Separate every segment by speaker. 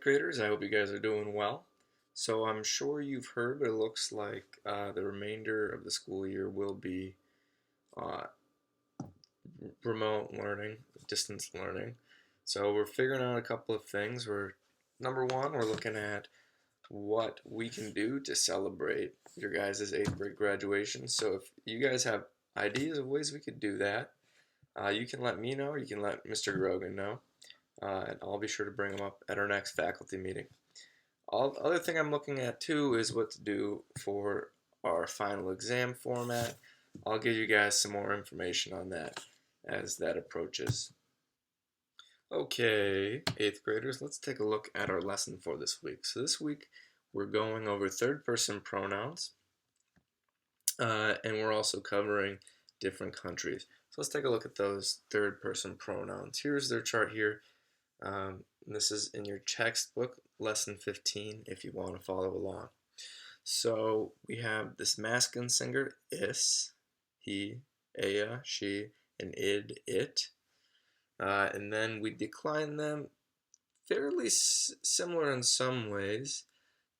Speaker 1: graders, I hope you guys are doing well. So I'm sure you've heard, but it looks like the remainder of the school year will be uh, remote learning, distance learning. So we're figuring out a couple of things. Number one, we're looking at what we can do to celebrate your guys' 8th grade graduation. So if you guys have ideas of ways we could do that, you can let me know, or you can let Mr. Grogan know, and I'll be sure to bring them up at our next faculty meeting. Other thing I'm looking at too is what to do for our final exam format. I'll give you guys some more information on that as that approaches. Okay, 8th graders, let's take a look at our lesson for this week. So this week we're going over third person pronouns, and we're also covering different countries. So let's take a look at those third person pronouns. Here's their chart here. This is in your textbook, lesson 15, if you want to follow along. So we have this masculine singular, is, he, ea, she, and id, it. And then we decline them fairly similar in some ways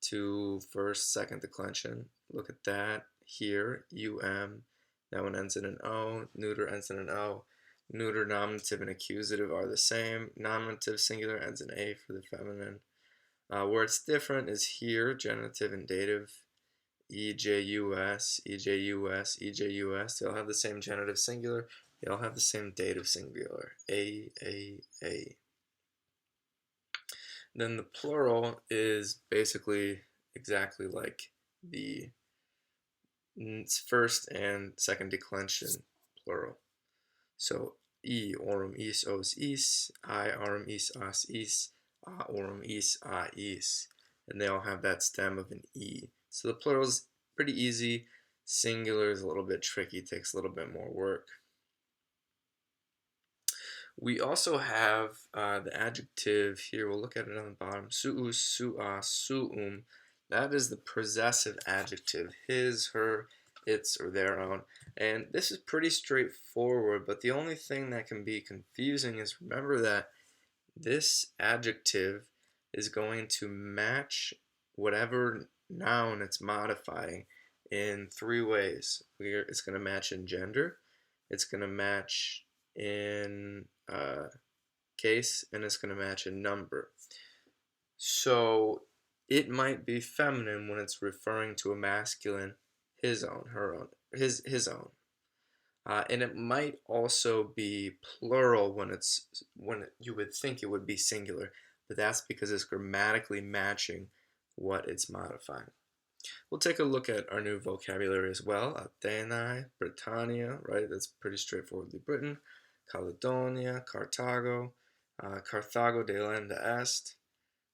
Speaker 1: to first, second declension. Look at that here, that one ends in an O, neuter ends in an O. Neuter, nominative, and accusative are the same. Nominative singular ends in A for the feminine. Where it's different is here, genitive and dative, EJUS, EJUS, EJUS. They all have the same genitive singular. They all have the same dative singular, A. Then the plural is basically exactly like the first and second declension plural. So orum is os is, orum is as is, orum is a is, and they all have that stem of an e. So the plural is pretty easy. Singular is a little bit tricky, takes a little bit more work. We also have the adjective here. We'll look at it on the bottom. Suus, sua, suum. That is the possessive adjective. His, her, its, or their own. And this is pretty straightforward, but the only thing that can be confusing is remember that this adjective is going to match whatever noun it's modifying in 3 ways. It's going to match in gender, it's going to match in case, and it's going to match in number. So it might be feminine when it's referring to a masculine, his own, her own, his own. And it might also be plural when you would think it would be singular, but that's because it's grammatically matching what it's modifying. We'll take a look at our new vocabulary as well. Athenae, Britannia, right? That's pretty straightforwardly Britain. Caledonia, Carthago, Carthago delenda est,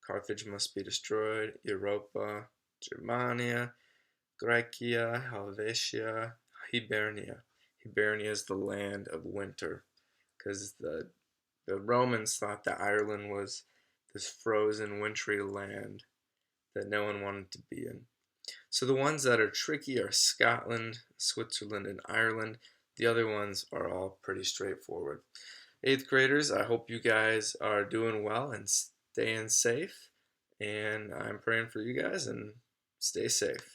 Speaker 1: Carthage must be destroyed, Europa, Germania, Graecia, Helvetia, Hibernia. Hibernia is the land of winter, because the Romans thought that Ireland was this frozen, wintry land that no one wanted to be in. So the ones that are tricky are Scotland, Switzerland, and Ireland. The other ones are all pretty straightforward. 8th graders, I hope you guys are doing well and staying safe. And I'm praying for you guys, and stay safe.